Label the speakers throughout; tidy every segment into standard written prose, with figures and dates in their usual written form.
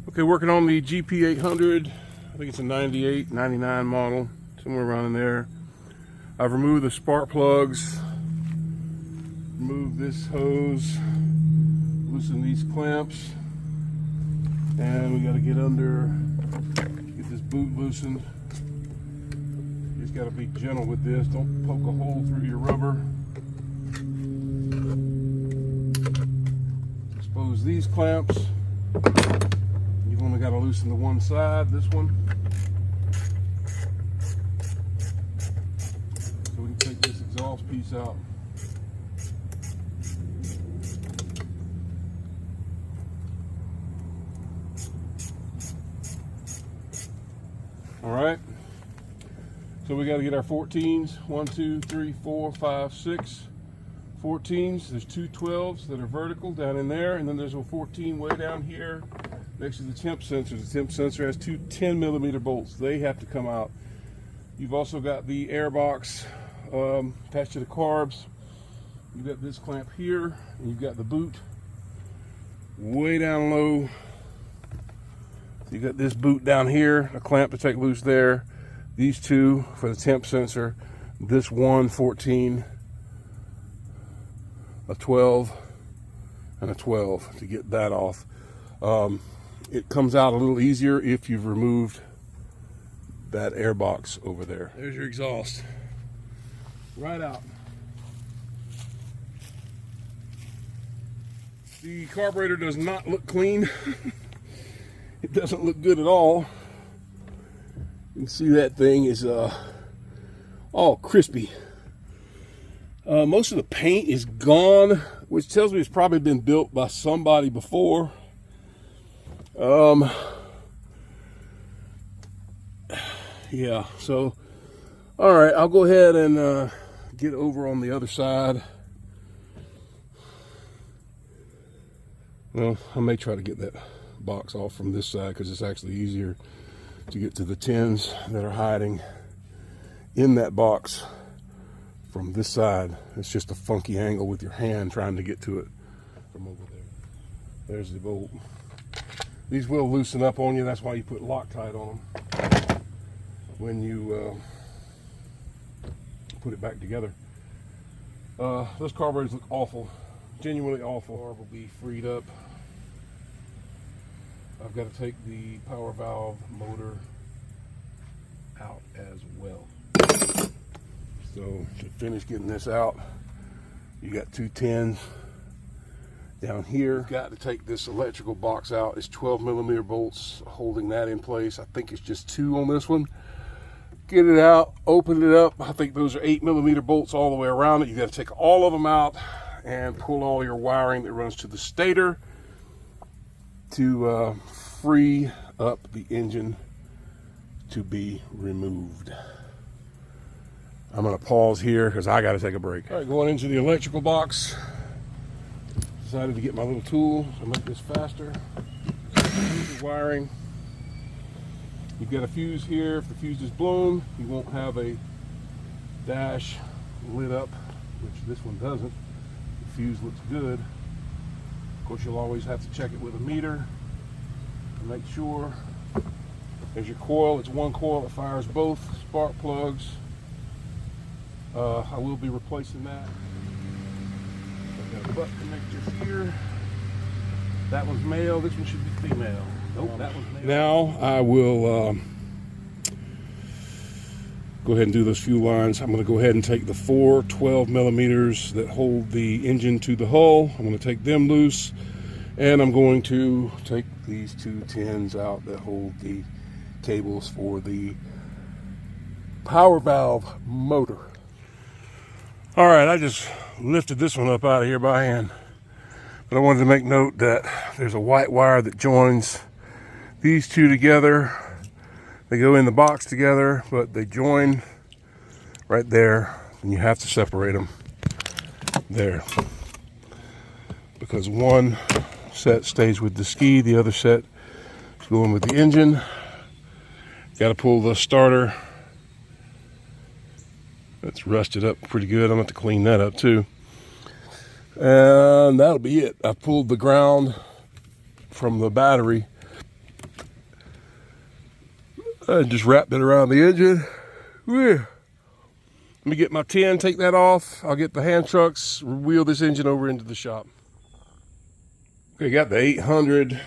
Speaker 1: Okay, working on the GP800. I think it's a 98, 99 model, somewhere around in there. I've removed the spark plugs, removed this hose, loosened these clamps, and we got to get under, get this boot loosened. You just got to be gentle with this. Don't poke a hole through your rubber. Expose these clamps. You've only got to loosen the one side, this one. So we can take this exhaust piece out. All right. So we got to get our 14s. 1, 2, 3, 4, 5, 6. 14s. There's two 12s that are vertical down in there, and then there's a 14 way down here next to the temp sensor. The temp sensor has two 10mm bolts. They have to come out. You've also got the air box attached to the carbs. You've got this clamp here, and you've got the boot way down low. So you got this boot down here, a clamp to take loose there. These two for the temp sensor. This one 14, a 12, and a 12 to get that off. It comes out a little easier if you've removed that air box over there. There's your exhaust. Right out. The carburetor does not look clean. It doesn't look good at all. You can see that thing is all crispy. Most of the paint is gone, which tells me it's probably been built by somebody before. Yeah, so all right, I'll go ahead and get over on the other side. Well, I may try to get that box off from this side because it's actually easier to get to the tins that are hiding in that box from this side. It's just a funky angle with your hand trying to get to it from over there. There's the bolt. These will loosen up on you. That's why you put Loctite on them when you put it back together. Those carburetors look awful, genuinely awful. Carb will be freed up. I've got to take the power valve motor out as well. So to finish getting this out, you got two 10s down here. You've got to take this electrical box out. It's 12mm bolts holding that in place. I think it's just 2 on this one. Get it out, open it up. I think those are 8mm bolts all the way around it. You got to take all of them out and pull all your wiring that runs to the stator to free up the engine to be removed. I'm going to pause here because I got to take a break. All right, going into the electrical box. Decided to get my little tool to make this faster. Here's the wiring. You've got a fuse here. If the fuse is blown, you won't have a dash lit up, which this one doesn't. The fuse looks good. Of course, you'll always have to check it with a meter to make sure. There's your coil. It's one coil that fires both spark plugs. I will be replacing that. I've got a butt connector here. That one's male. This one should be female. Nope, that one's male. Now I will go ahead and do those fuel lines. I'm going to go ahead and take the 4 12mm that hold the engine to the hull. I'm going to take them loose, and I'm going to take these two 10s out that hold the cables for the power valve motor. All right, I just lifted this one up out of here by hand, but I wanted to make note that there's a white wire that joins these two together. They go in the box together, but they join right there, and you have to separate them there because one set stays with the ski, the other set is going with the engine. Got to pull the starter. That's rusted up pretty good. I'm going to have to clean that up too. And that'll be it. I pulled the ground from the battery I just wrapped it around the engine. Let me get my 10, take that off. I'll get the hand trucks, wheel this engine over into the shop. Okay, got the 800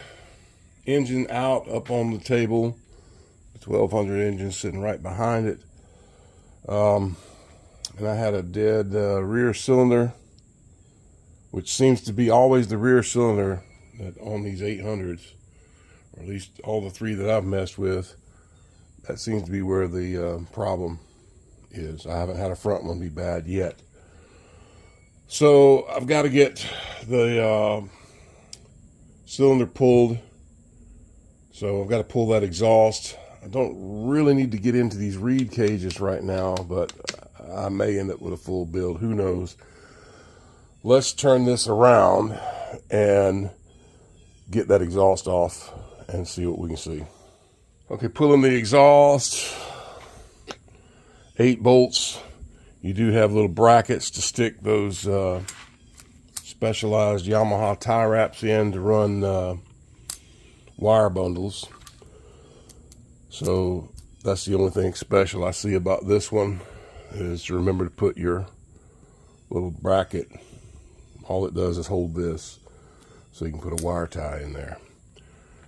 Speaker 1: engine out up on the table. The 1200 engine sitting right behind it. And I had a dead rear cylinder, which seems to be always the rear cylinder that on these 800s, or at least all the three that I've messed with. That seems to be where the problem is. I haven't had a front one be bad yet. So I've got to get the cylinder pulled. So I've got to pull that exhaust. I don't really need to get into these reed cages right now, but I may end up with a full build. Who knows? Let's turn this around and get that exhaust off and see what we can see. Okay, pulling the exhaust, 8 bolts. You do have little brackets to stick those specialized Yamaha tie wraps in to run wire bundles. So that's the only thing special I see about this one, is to remember to put your little bracket. All it does is hold this, so you can put a wire tie in there.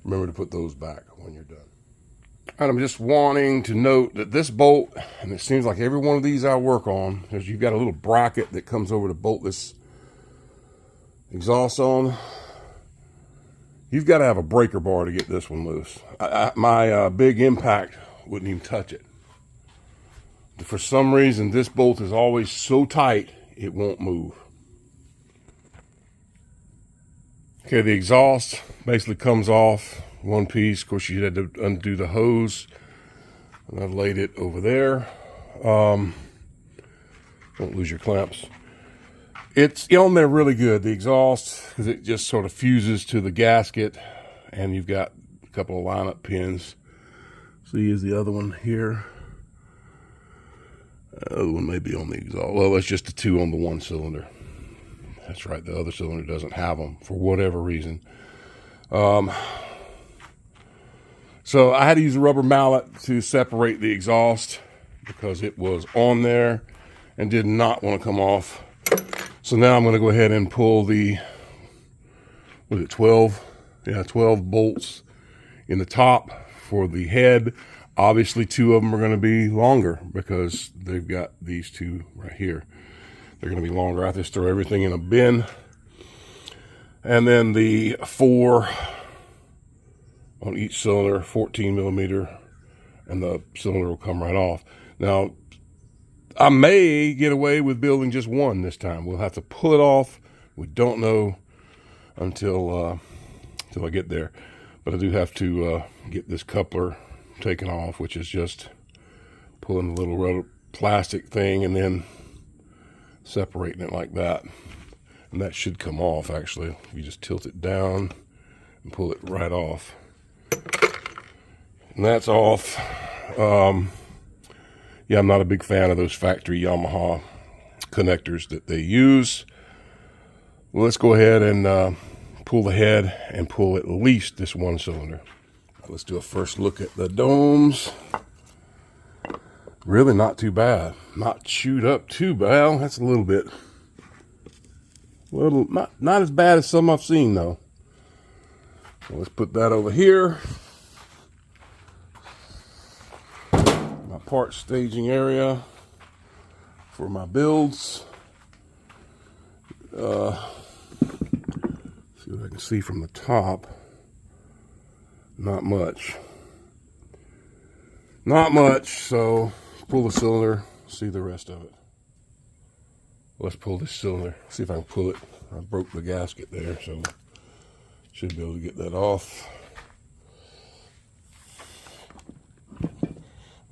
Speaker 1: Remember to put those back when you're done. And I'm just wanting to note that this bolt, and it seems like every one of these I work on, because you've got a little bracket that comes over to bolt this exhaust on. You've got to have a breaker bar to get this one loose. My big impact wouldn't even touch it. For some reason, this bolt is always so tight, it won't move. Okay, the exhaust basically comes off one piece. Of course, you had to undo the hose, and I've laid it over there. Don't lose your clamps. It's on there really good, the exhaust, because it just sort of fuses to the gasket, and you've got a couple of lineup pins. See, is the other one here. The other one may be on the exhaust. Well, it's just the 2 on the 1 cylinder. That's right, the other cylinder doesn't have them for whatever reason. So I had to use a rubber mallet to separate the exhaust because it was on there and did not want to come off. So now I'm going to go ahead and pull the, what is it, 12? Yeah, 12 bolts in the top for the head. Obviously 2 of them are going to be longer because they've got these 2 right here. They're going to be longer. I just throw everything in a bin. And then the 4 on each cylinder, 14 millimeter, and the cylinder will come right off. Now, I may get away with building just 1 this time. We'll have to pull it off. We don't know until I get there. But I do have to get this coupler taken off, which is just pulling the little rubber plastic thing and then separating it like that. And that should come off, actually. You just tilt it down and pull it right off. And that's off. Yeah, I'm not a big fan of those factory Yamaha connectors that they use. Well, let's go ahead and pull the head and pull at least this 1 cylinder. Let's do a first look at the domes. Really not too bad. Not chewed up too bad. That's a little bit. Not as bad as some I've seen though. So let's put that over here. My part staging area for my builds. See what I can see from the top. Not much. Not much, so pull the cylinder, see the rest of it. Let's pull this cylinder, see if I can pull it. I broke the gasket there, so should be able to get that off.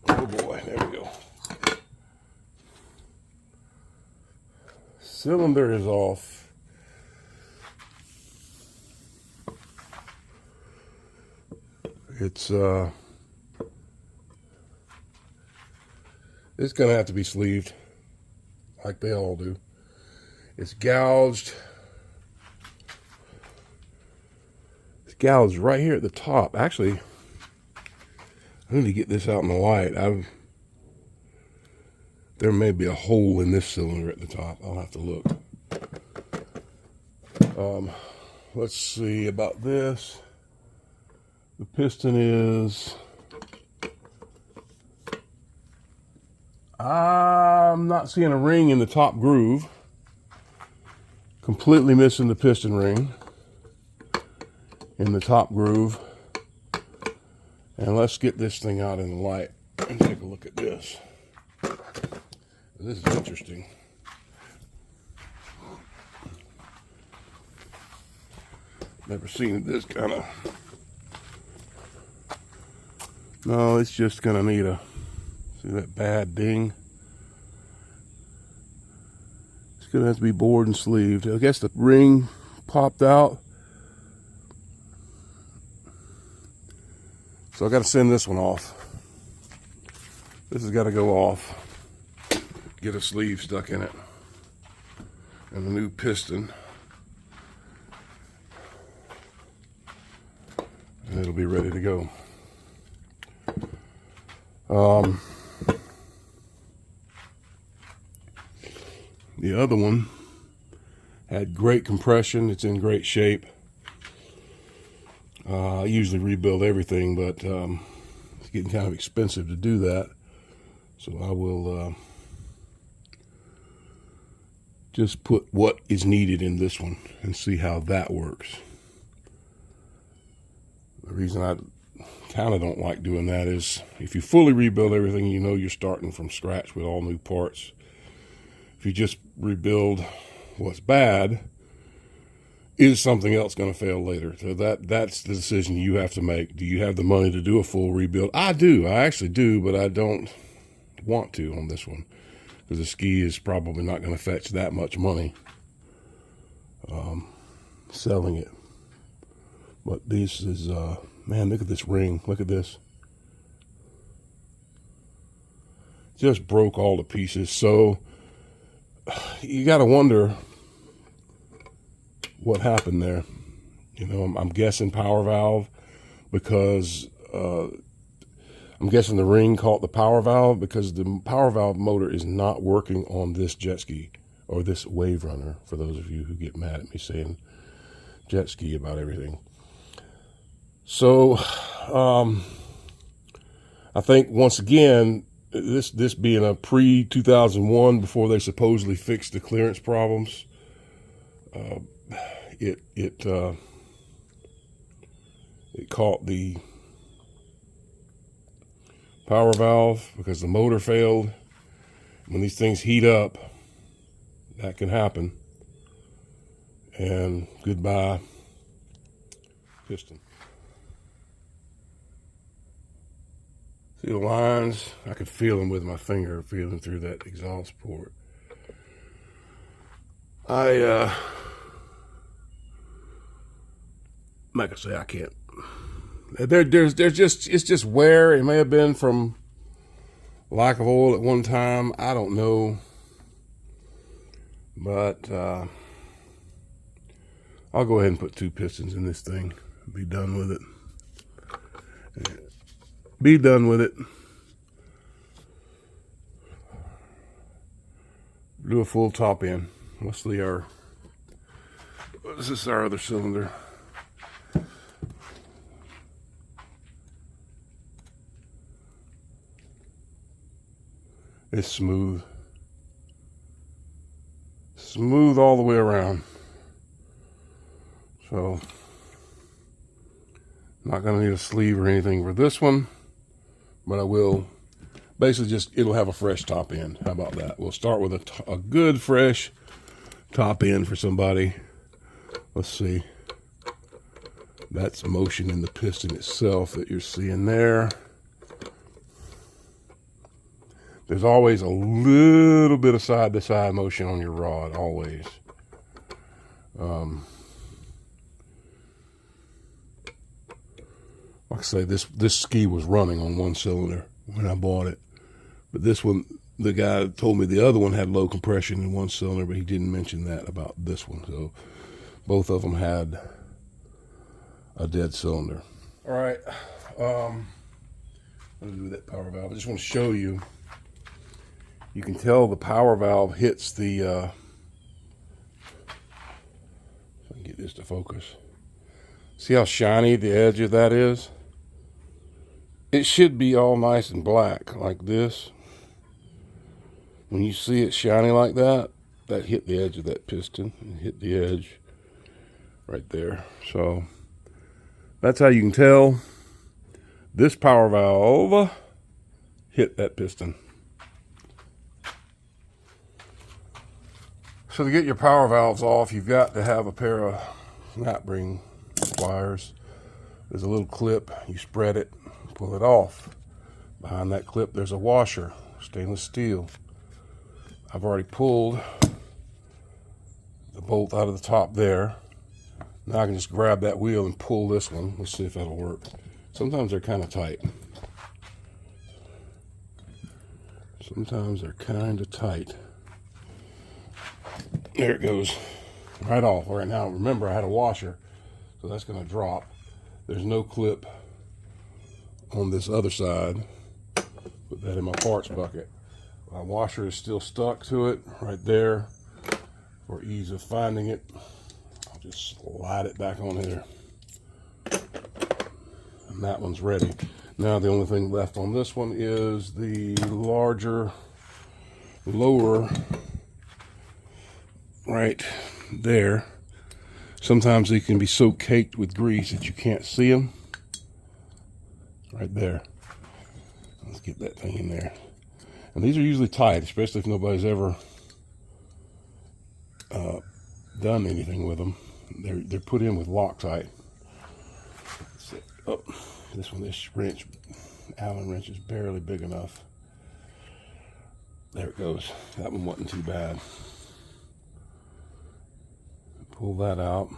Speaker 1: Oh boy, there we go. Cylinder is off. It's gonna have to be sleeved, like they all do. It's gouged. It's gouged right here at the top. Actually, I need to get this out in the light. There may be a hole in this cylinder at the top. I'll have to look. Let's see about this. The piston is, I'm not seeing a ring in the top groove. Completely missing the piston ring in the top groove. And let's get this thing out in the light and take a look at this. This is interesting. Never seen this kind of. No, it's just gonna need a, see that bad ding? It's gonna have to be bored and sleeved. I guess the ring popped out. So I gotta send this one off. This has gotta go off. Get a sleeve stuck in it. And a new piston. And it'll be ready to go. The other one had great compression. It's in great shape. I usually rebuild everything, but it's getting kind of expensive to do that. So I will just put what is needed in this one and see how that works. The reason I kind of don't like doing that is if you fully rebuild everything, you know you're starting from scratch with all new parts. If you just rebuild what's bad, is something else going to fail later? So that's the decision you have to make. Do you have the money to do a full rebuild? I do. I actually do, but I don't want to on this one because the ski is probably not going to fetch that much money selling it. But this is, man, look at this ring. Look at this. Just broke all the pieces. So you got to wonder what happened there. You know, I'm guessing power valve because I'm guessing the ring caught the power valve because the power valve motor is not working on this jet ski or this wave runner, for those of you who get mad at me saying jet ski about everything. So I think once again, this being a pre-2001, before they supposedly fixed the clearance problems, it caught the power valve because the motor failed. When these things heat up, that can happen. And goodbye piston. See the lines? I could feel them with my finger, feeling through that exhaust port. Like I say, I can't. There's just, it's just wear. It may have been from lack of oil at one time. I don't know. But I'll go ahead and put 2 pistons in this thing. Be done with it. Be done with it. Do a full top end. Let's see our, this is our other cylinder. It's smooth. Smooth all the way around. So, not going to need a sleeve or anything for this one. But I will basically just, it'll have a fresh top end. How about that? We'll start with a good fresh top end for somebody. Let's see. That's motion in the piston itself that you're seeing there. There's always a little bit of side-to-side motion on your rod, always. Like I say, this ski was running on 1 cylinder when I bought it. But this one, the guy told me the other one had low compression in 1 cylinder, but he didn't mention that about this one. So both of them had a dead cylinder. All right. What do I do with that power valve? I just want to show you. You can tell the power valve hits the, if I can get this to focus. See how shiny the edge of that is? It should be all nice and black like this. When you see it shiny like that, that hit the edge of that piston and hit the edge right there. So that's how you can tell this power valve hit that piston. So to get your power valves off, you've got to have a pair of snap ring pliers. There's a little clip, you spread it, pull it off. Behind that clip there's a washer, stainless steel. I've already pulled the bolt out of the top there. Now I can just grab that wheel and pull this one. Let's see if that'll work. Sometimes they're kind of tight. Sometimes they're kind of tight. There it goes. Right off. Right now, remember I had a washer, so that's going to drop. There's no clip on this other side. Put that in my parts bucket. My washer is still stuck to it right there. For ease of finding it, I'll just slide it back on here. And that one's ready. Now the only thing left on this one is the larger, lower, right there. Sometimes they can be so caked with grease that you can't see them. Right there. Let's get that thing in there. And these are usually tight, especially if nobody's ever done anything with them. They're put in with Loctite. Oh, this one, this wrench, Allen wrench is barely big enough. There it goes. That one wasn't too bad. Pull that out.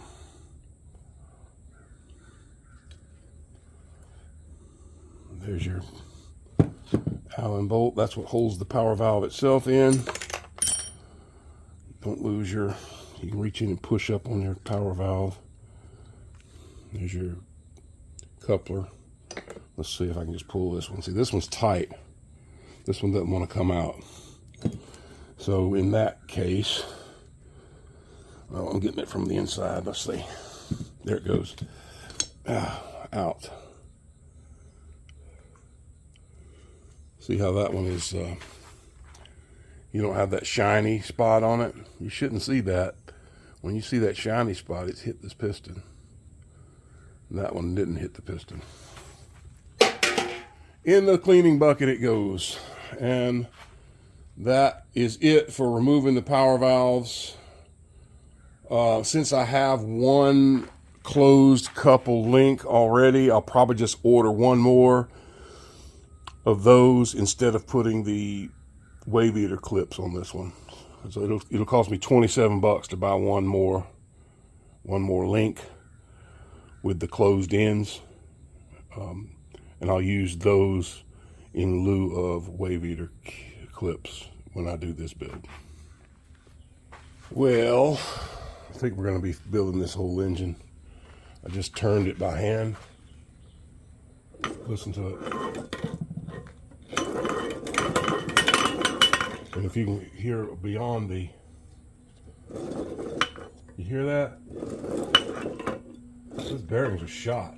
Speaker 1: There's your Allen bolt. That's what holds the power valve itself in. Don't lose your, you can reach in and push up on your power valve. There's your coupler. Let's see if I can just pull this one. See, this one's tight. This one doesn't want to come out. So in that case, well, I'm getting it from the inside. Let's see. There it goes. Out. See how that one is, you don't have that shiny spot on it. You shouldn't see that. When you see that shiny spot, it's hit this piston. And that one didn't hit the piston. In the cleaning bucket it goes. And that is it for removing the power valves. Since I have one closed couple link already, I'll probably just order one more of those instead of putting the wave eater clips on this one. So it'll cost me 27 bucks to buy one more link with the closed ends, and I'll use those in lieu of wave eater clips when I do this build. Well, I think we're going to be building this whole engine. I just turned it by hand. Listen to it. And if you can hear beyond the, you hear that? Those bearings are shot.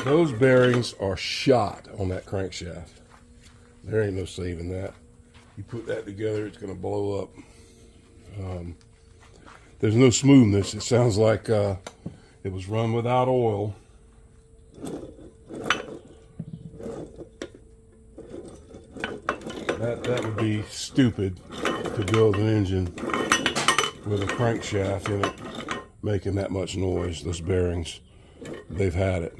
Speaker 1: Those bearings are shot on that crankshaft. There ain't no saving that. You put that together, it's going to blow up. There's no smoothness. It sounds like it was run without oil. That would be stupid to build an engine with a crankshaft in it making that much noise. Those bearings, they've had it.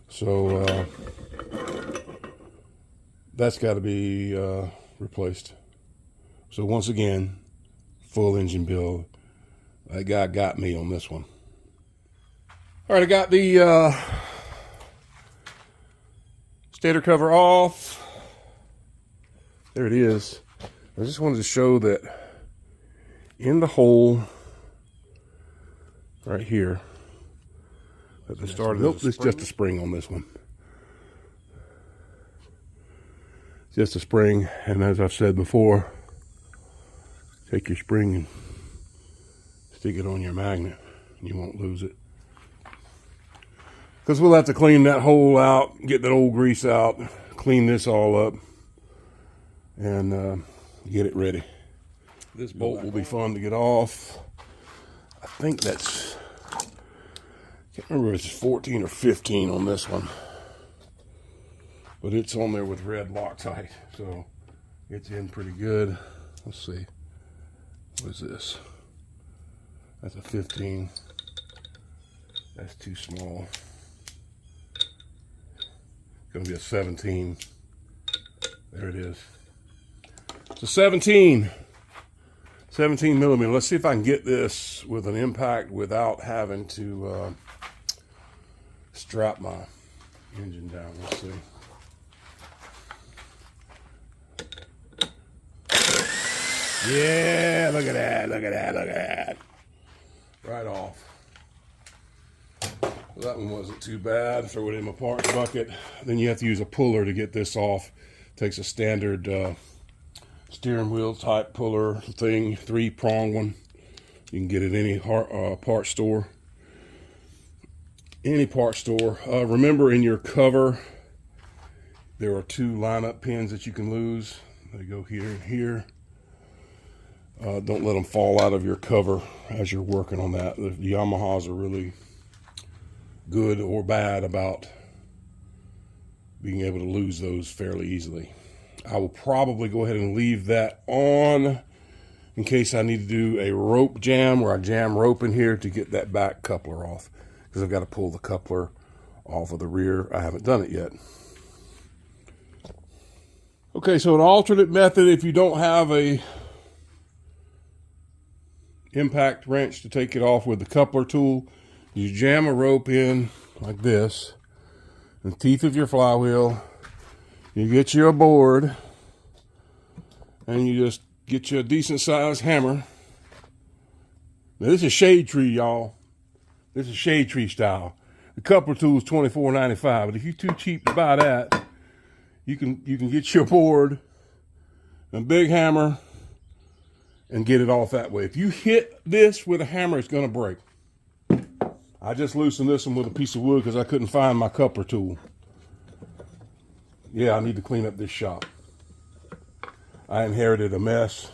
Speaker 1: So that's got to be replaced. So once again, full engine build. That guy got me on this one. All right, I got the stator cover off. There it is. I just wanted to show that in the hole right here, at the start of this. It's just a spring on this one. Just a spring, and as I've said before, take your spring and stick it on your magnet, and you won't lose it. Because we'll have to clean that hole out, get that old grease out, clean this all up, and get it ready. This bolt will be fun to get off. I think that's, can't remember if it's 14 or 15 on this one, but it's on there with red Loctite, so it's in pretty good. Let's see, what is this? That's a 15. That's too small. Gonna be a 17. There it is. It's a 17 millimeter. Let's see if I can get this with an impact without having to strap my engine down. Let's see. Yeah, look at that, look at that, look at that. Right off. That one wasn't too bad. Throw it in my parts bucket. Then you have to use a puller to get this off. Takes a standard steering wheel type puller thing, 3-prong one. You can get it at any part store. Any part store. Remember, in your cover, there are 2 lineup pins that you can lose. They go here and here. Don't let them fall out of your cover as you're working on that. The Yamahas are really good or bad about being able to lose those fairly easily. I will probably go ahead and leave that on in case I need to do a rope jam, where I jam rope in here to get that back coupler off, because I've got to pull the coupler off of the rear. I haven't done it yet. Okay, so an alternate method, if you don't have a impact wrench to take it off with the coupler tool, you jam a rope in like this, the teeth of your flywheel. You get you a board, and you just get you a decent sized hammer. Now this is shade tree, y'all. This is shade tree style. The coupler tool is $24.95, but if you're too cheap to buy that, you can get your board, a big hammer, and get it off that way. If you hit this with a hammer, it's gonna break. I just loosened this one with a piece of wood because I couldn't find my coupler tool. Yeah, I need to clean up this shop. I inherited a mess.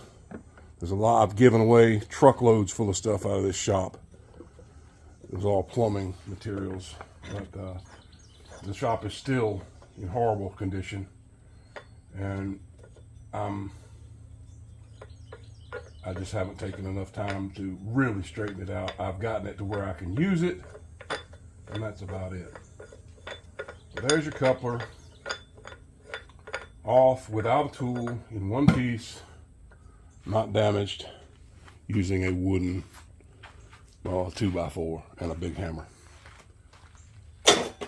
Speaker 1: There's a lot. I've given away truckloads full of stuff out of this shop. It was all plumbing materials, but the shop is still in horrible condition, and I just haven't taken enough time to really straighten it out. I've gotten it to where I can use it, and that's about it. So there's your coupler, off without a tool, in one piece, not damaged, using a wooden 2x4 and a big hammer.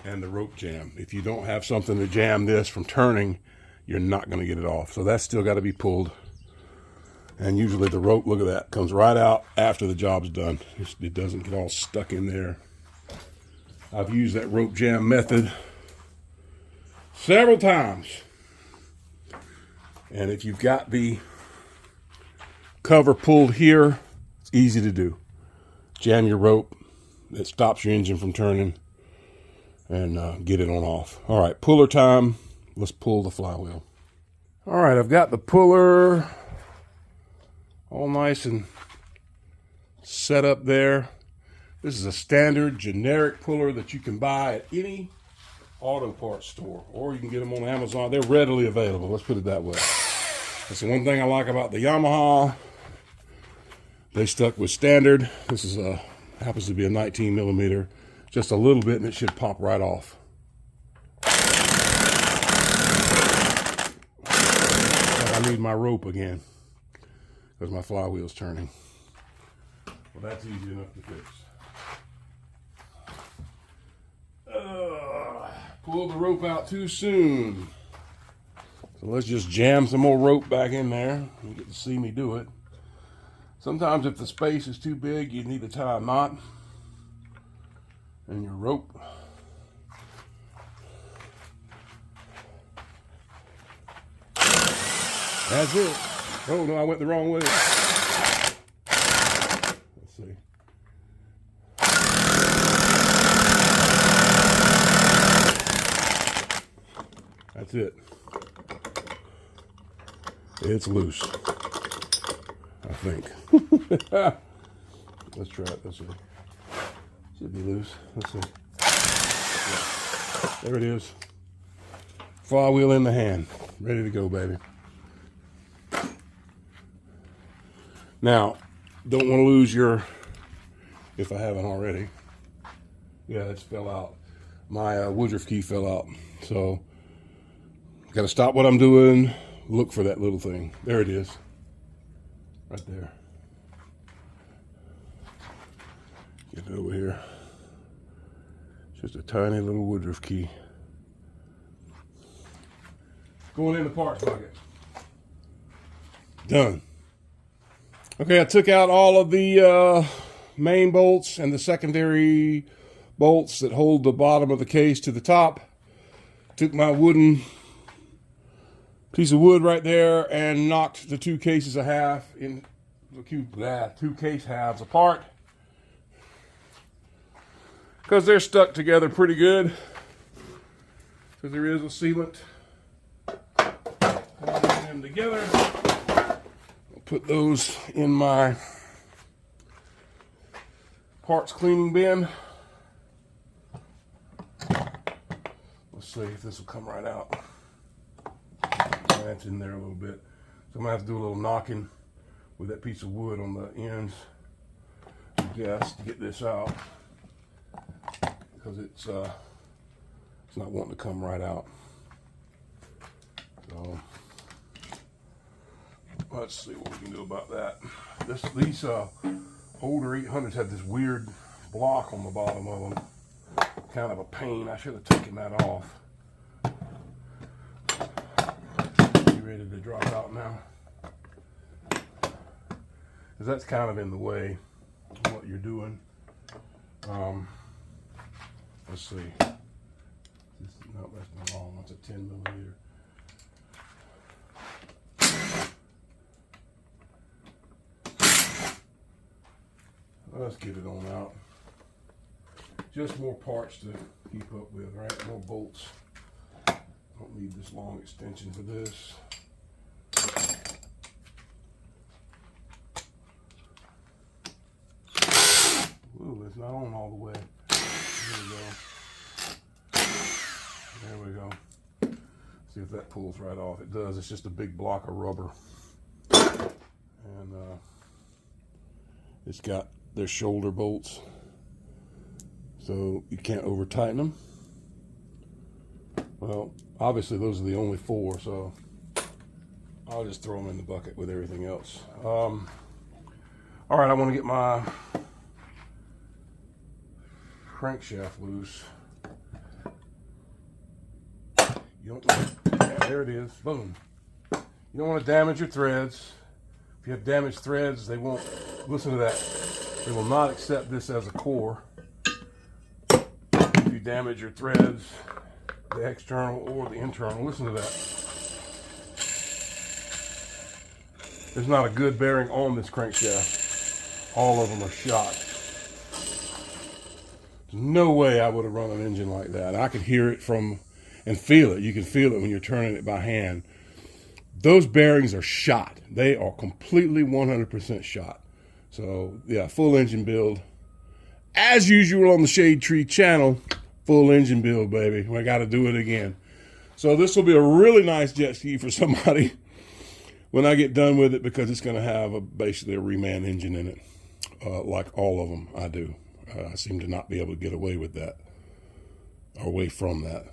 Speaker 1: And the rope jam. If you don't have something to jam this from turning, you're not going to get it off. So that's still got to be pulled. And usually the rope, look at that, comes right out after the job's done. It doesn't get all stuck in there. I've used that rope jam method several times. And if you've got the cover pulled here, it's easy to do. Jam your rope, it stops your engine from turning, and get it on off. All right, puller time. Let's pull the flywheel. All right, I've got the puller all nice and set up there. This is a standard generic puller that you can buy at any auto parts store, or you can get them on Amazon. They're readily available, let's put it that way. That's the one thing I like about the Yamaha. They stuck with standard. This is happens to be a 19 millimeter, just a little bit, and it should pop right off. I need my rope again because my flywheel's turning. Well, that's easy enough to fix. Pulled the rope out too soon. So let's just jam some more rope back in there. You get to see me do it. Sometimes if the space is too big, you need to tie a knot. And your rope. That's it. Oh no, I went the wrong way. Let's see. That's it. It's loose, I think. Let's try it. Let's see. Should be loose. Let's see. Yeah. There it is. Flywheel in the hand. Ready to go, baby. Now, don't want to lose your, if I haven't already. Yeah, it's fell out. My woodruff key fell out. So, got to stop what I'm doing. Look for that little thing. There it is. Right there. Get it over here. Just a tiny little woodruff key. Going in the parts bucket. Done. Okay, I took out all of the main bolts and the secondary bolts that hold the bottom of the case to the top. Took my wooden piece of wood right there and knocked the two cases I have in the two case halves apart, because they're stuck together pretty good. So there is a sealant holding them together. Put those in my parts cleaning bin. Let's see if this will come right out. That's in there a little bit. So I'm gonna have to do a little knocking with that piece of wood on the ends, I guess, to get this out, because it's not wanting to come right out. So let's see what we can do about that. These older 800s had this weird block on the bottom of them. Kind of a pain. I should have taken that off. You ready to drop out now? Because that's kind of in the way of what you're doing. Let's see. No, that's wrong. That's a 10 millimeter. Let's get it on out. Just more parts to keep up with, right? More bolts. Don't need this long extension for this. Ooh, it's not on all the way. There we go. See if that pulls right off. It does. It's just a big block of rubber. And it's got their shoulder bolts, so you can't over tighten them. Well, obviously those are the only four, so I'll just throw them in the bucket with everything else. All right, I want to get my crankshaft loose. You don't want, yeah, there it is. Boom. You don't want to damage your threads. If you have damaged threads, they won't listen to that. They will not accept this as a core. If you damage your threads, the external or the internal, listen to that. There's not a good bearing on this crankshaft. All of them are shot. There's no way I would have run an engine like that. I could hear it from and feel it. You can feel it when you're turning it by hand. Those bearings are shot. They are completely 100% shot. So yeah, full engine build. As usual on the Shade Tree channel, full engine build, baby. I got to do it again. So this will be a really nice jet ski for somebody when I get done with it, because it's going to have basically a reman engine in it, like all of them I do. I seem to not be able to get away with that, or away from that.